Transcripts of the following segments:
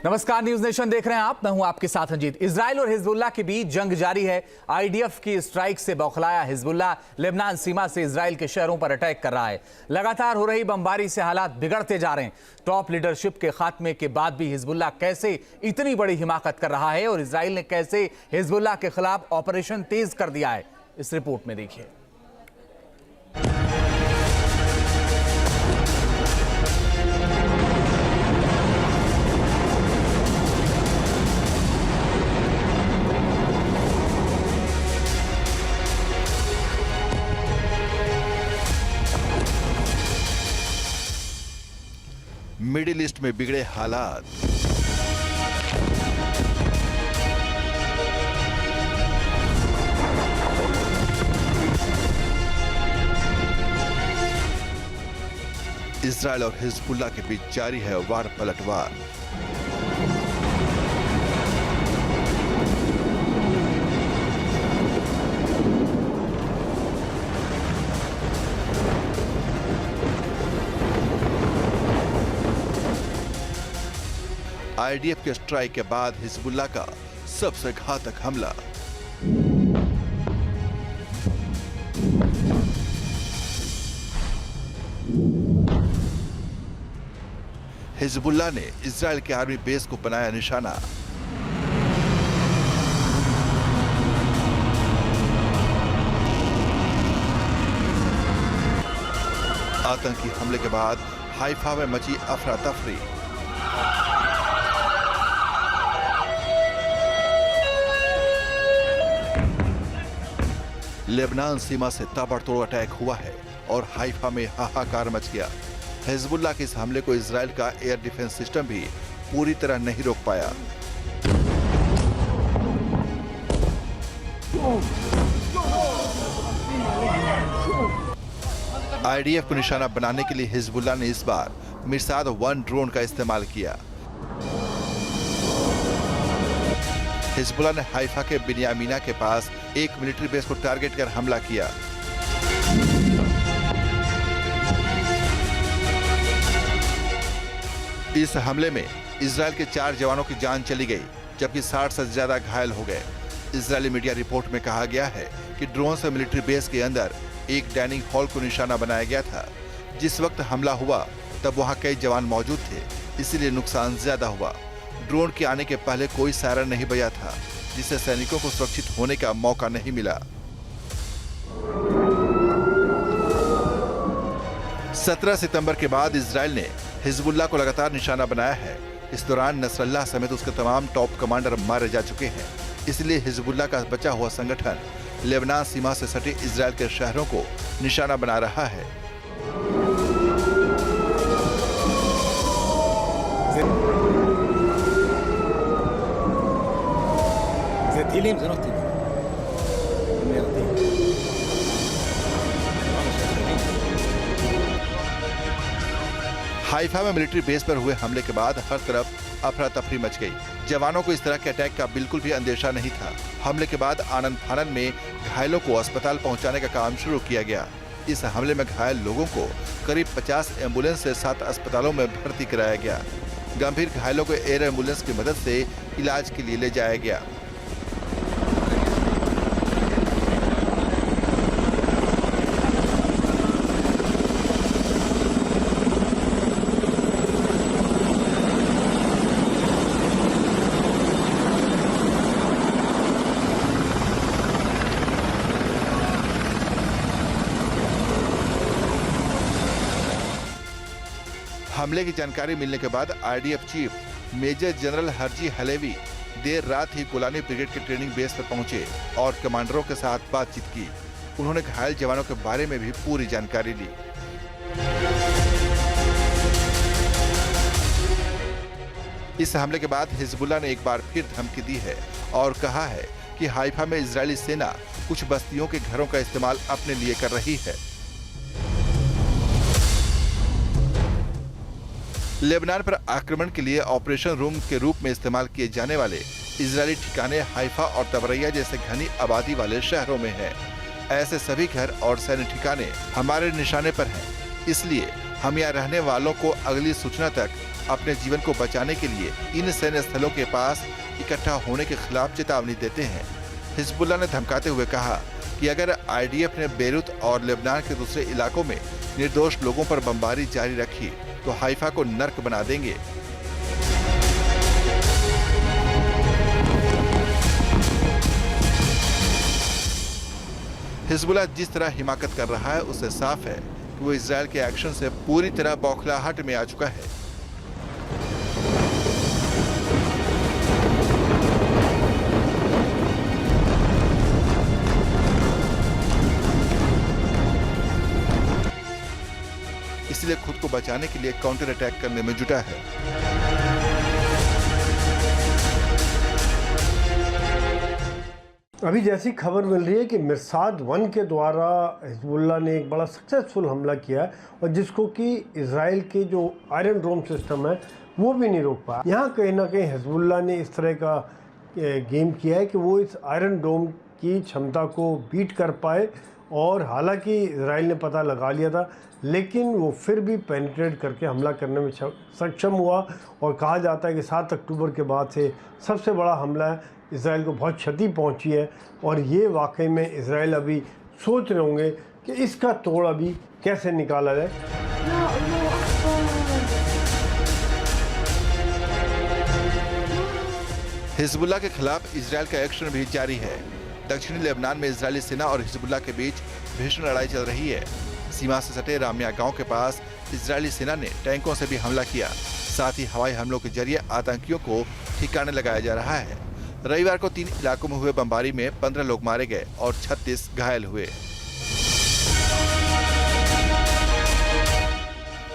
नमस्कार, news nation देख रहे हैं आप। मैं हूं आपके साथ रंजीत। इजराइल और हिजबुल्लाह के बीच जंग जारी है। आईडीएफ की स्ट्राइक से बौखलाया हिजबुल्लाह लेबनान सीमा से इजराइल के शहरों पर अटैक कर रहा है। लगातार हो रही बमबारी से हालात बिगड़ते जा रहे हैं। टॉप लीडरशिप के खात्मे के बाद भी हिजबुल्लाह कैसे इतनी बड़ी हिमाकत कर रहा है और इजराइल ने कैसे हिजबुल्लाह के खिलाफ ऑपरेशन तेज कर दिया है, इस रिपोर्ट में देखिए। मिडिल ईस्ट में बिगड़े हालात। इजराइल और हिजबुल्लाह के बीच जारी है वार पलटवार। आईडीएफ के स्ट्राइक के बाद हिजबुल्लाह का सबसे घातक हमला। हिजबुल्लाह ने इजराइल के आर्मी बेस को बनाया निशाना। आतंकी हमले के बाद हाइफा में मची अफरा तफरी। लेबनान सीमा से ताबड़तोड़ अटैक हुआ है और हाइफा में हाहाकार मच गया। हिजबुल्लाह के इस हमले को इजराइल का एयर डिफेंस सिस्टम भी पूरी तरह नहीं रोक पाया। आईडीएफ को निशाना बनाने के लिए हिजबुल्लाह ने इस बार मिरसाद 1 ड्रोन का इस्तेमाल किया। हिजबुल्लाह ने हाइफा के बिन्यामीना के पास एक मिलिट्री बेस को टारगेट कर हमला किया। इस हमले में इजराइल के 4 जवानों की जान चली गई, जबकि 60 से ज्यादा घायल हो गए। इजरायली मीडिया रिपोर्ट में कहा गया है कि ड्रोन से मिलिट्री बेस के अंदर एक डाइनिंग हॉल को निशाना बनाया गया था। जिस वक्त हमला हुआ तब वहां कई जवान मौजूद थे, इसीलिए नुकसान ज्यादा हुआ। ड्रोन के आने के पहले कोई सायरन नहीं बजा था, जिससे सैनिकों को सुरक्षित होने का मौका नहीं मिला। 17 सितंबर के बाद इजराइल ने हिजबुल्लाह को लगातार निशाना बनाया है। इस दौरान नसरल्लाह समेत उसके तमाम टॉप कमांडर मारे जा चुके हैं। इसलिए हिजबुल्लाह का बचा हुआ संगठन लेबनान सीमा से सटे इजराइल के शहरों को निशाना बना रहा है। हाइफा में मिलिट्री बेस पर हुए हमले के बाद हर तरफ अफरा तफरी मच गई। जवानों को इस तरह के अटैक का बिल्कुल भी अंदेशा नहीं था। हमले के बाद आनन फानन में घायलों को अस्पताल पहुंचाने का काम शुरू किया गया। इस हमले में घायल लोगों को करीब 50 एम्बुलेंस से 7 अस्पतालों में भर्ती कराया गया। गंभीर घायलों को एयर एम्बुलेंस की मदद से इलाज के लिए ले जाया गया। हमले की जानकारी मिलने के बाद IDF chief major general Herzi Halevi देर रात ही गोलानी ब्रिगेड के ट्रेनिंग बेस पर पहुंचे और कमांडरों के साथ बातचीत की। उन्होंने घायल जवानों के बारे में भी पूरी जानकारी ली। इस हमले के बाद हिजबुल्लाह ने एक बार फिर धमकी दी है और कहा है कि हाइफा में इजरायली सेना कुछ बस्तियों के घरों का इस्तेमाल अपने लिए कर रही है। लेबनान पर आक्रमण के लिए ऑपरेशन रूम के रूप में इस्तेमाल किए जाने वाले इजरायली ठिकाने हाइफा और तबरैया जैसे घनी आबादी वाले शहरों में हैं। ऐसे सभी घर और सैन्य ठिकाने हमारे निशाने पर हैं, इसलिए हम यहाँ रहने वालों को अगली सूचना तक अपने जीवन को बचाने के लिए इन सैन्य स्थलों के पास इकट्ठा होने के खिलाफ चेतावनी देते हैं। हिजबुल्लाह ने धमकाते हुए कहा कि अगर आईडीएफ ने बेरूत और लेबनान के दूसरे इलाकों में निर्दोष लोगों पर बमबारी जारी रखी तो हाइफा को नर्क बना देंगे। हिजबुल्लाह जिस तरह हिमाकत कर रहा है उससे साफ है कि वो इजराइल के एक्शन से पूरी तरह बौखलाहट में आ चुका है। इसलिए खुद को बचाने के लिए काउंटर अटैक करने में जुटा है। अभी जैसी खबर मिल रही है कि मिरसाद 1 के द्वारा हिजबुल्लाह ने एक बड़ा सक्सेसफुल हमला किया है और जिसको कि इजराइल के जो आयरन डोम सिस्टम है वो भी नहीं रोक पाया। यहाँ कहीं ना कहीं हिजबुल्लाह ने इस तरह का गेम किया है कि वो इस आयरन डोम की क्षमता को बीट कर पाए और हालांकि इजराइल ने पता लगा लिया था लेकिन वो फिर भी पेनिट्रेट करके हमला करने में सक्षम हुआ और कहा जाता है कि 7 अक्टूबर के बाद से सबसे बड़ा हमला है। इजराइल को बहुत क्षति पहुंची है और ये वाकई में इजराइल अभी सोच रहे होंगे कि इसका तोड़ अभी कैसे निकाला जाए। हिजबुल्लाह के खिलाफ इजराइल का एक्शन भी जारी है। दक्षिणी लेबनान में इजरायली सेना और हिजबुल्लाह के बीच भीषण लड़ाई चल रही है। सीमा से सटे रामिया गांव के पास इजरायली सेना ने टैंकों से भी हमला किया। साथ ही हवाई हमलों के जरिए आतंकियों को ठिकाने लगाया जा रहा है। रविवार को 3 इलाकों में हुए बमबारी में 15 लोग मारे गए और 36 घायल हुए।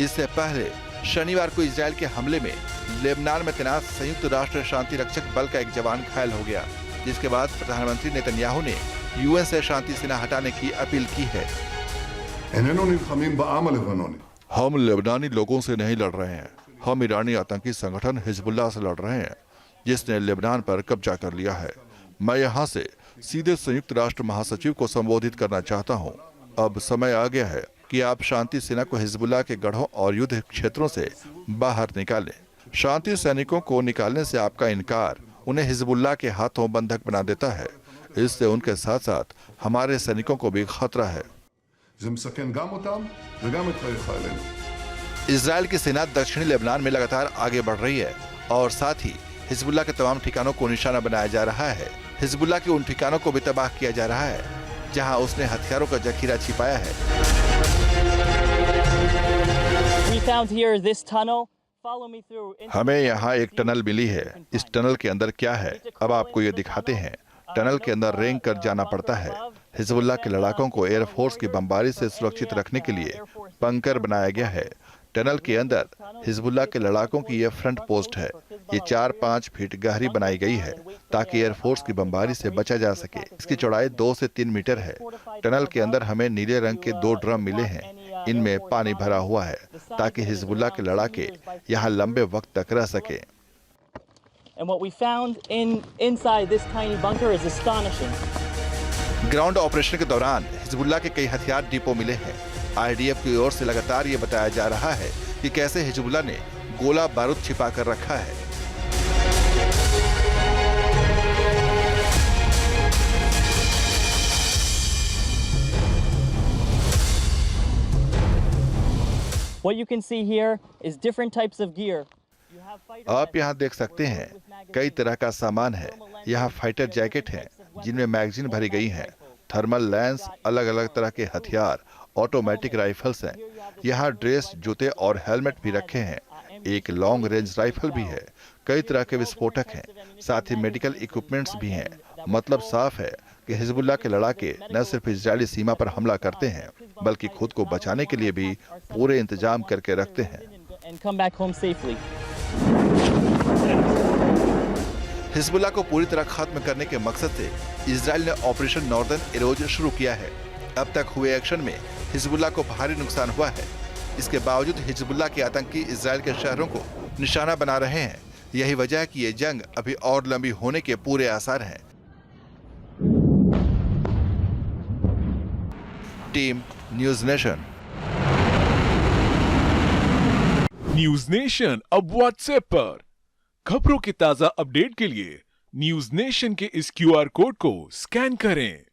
इससे पहले शनिवार को इजराइल के हमले में लेबनान में तैनात संयुक्त राष्ट्र शांति रक्षक बल का एक जवान घायल हो गया, जिसके बाद प्रधानमंत्री नेतन्याहू ने यूएन से शांति सेना हटाने की अपील की है। हम लेबनानी लोगों से नहीं लड़ रहे हैं, हम ईरानी आतंकी संगठन हिजबुल्लाह से लड़ रहे हैं जिसने लेबनान पर कब्जा कर लिया है। मैं यहाँ से सीधे संयुक्त राष्ट्र महासचिव को संबोधित करना चाहता हूँ। अब समय आ गया है कि आप शांति सेना को हिजबुल्लाह के गढ़ों और युद्ध क्षेत्रों से बाहर निकालें। शांति सैनिकों को निकालने से आपका इनकार उन्हें हिजबुल्लाह के हाथों बंधक बना देता है। इससे उनके साथ साथ हमारे सैनिकों को भी खतरा है। इजराइल की सेना दक्षिणी लेबनान में लगातार आगे बढ़ रही है और साथ ही हिजबुल्लाह के तमाम ठिकानों को निशाना बनाया जा रहा है। हिजबुल्लाह के उन ठिकानों को भी तबाह किया जा रहा है जहां उसने हथियारों का जखीरा छिपाया है। हमें यहाँ एक टनल मिली है। इस टनल के अंदर क्या है अब आपको ये दिखाते हैं। टनल के अंदर रेंग कर जाना पड़ता है। हिजबुल्लाह के लड़ाकों को एयरफोर्स की बमबारी से सुरक्षित रखने के लिए बंकर बनाया गया है। टनल के अंदर हिजबुल्लाह के लड़ाकों की यह फ्रंट पोस्ट है। ये 4-5 फीट गहरी बनाई गई है ताकि एयरफोर्स की बमबारी से बचा जा सके। इसकी चौड़ाई 2 से 3 मीटर है। टनल के अंदर हमें नीले रंग के 2 ड्रम मिले हैं। इनमें पानी भरा हुआ है ताकि हिजबुल्लाह के लड़ाके यहाँ लंबे वक्त तक रह सके। ग्राउंड ऑपरेशन के दौरान हिजबुल्लाह के कई हथियार डिपो मिले हैं। आईडीएफ की ओर से लगातार ये बताया जा रहा है कि कैसे हिजबुल्लाह ने गोला बारूद छिपा कर रखा है। What you can see here is different types of gear. आप यहाँ देख सकते हैं कई तरह का सामान है। यहाँ फाइटर जैकेट हैं जिनमें मैगजीन भरी गई हैं, थर्मल लेंस, अलग अलग तरह के हथियार, ऑटोमेटिक राइफल्स हैं। यहाँ ड्रेस, जूते और हेलमेट भी रखे हैं। एक लॉन्ग रेंज राइफल भी है। कई तरह के विस्फोटक हैं, साथ ही मेडिकल इक्विपमेंट्स भी हैं। मतलब साफ है कि हिजबुल्लाह के लड़ाके न सिर्फ इजरायली सीमा पर हमला करते हैं बल्कि खुद को बचाने के लिए भी पूरे इंतजाम करके रखते हैं। हिजबुल्लाह को पूरी तरह खत्म करने के मकसद से इजराइल ने ऑपरेशन नॉर्दर्न एरोज शुरू किया है। अब तक हुए एक्शन में हिजबुल्लाह को भारी नुकसान हुआ है। इसके बावजूद हिजबुल्लाह के आतंकी इजराइल के शहरों को निशाना बना रहे हैं। यही वजह है कि ये जंग अभी और लंबी होने के पूरे आसार हैं। Team news nation. News nation अब व्हाट्सएप पर। खबरों के ताजा अपडेट के लिए न्यूज नेशन के इस QR कोड को स्कैन करें।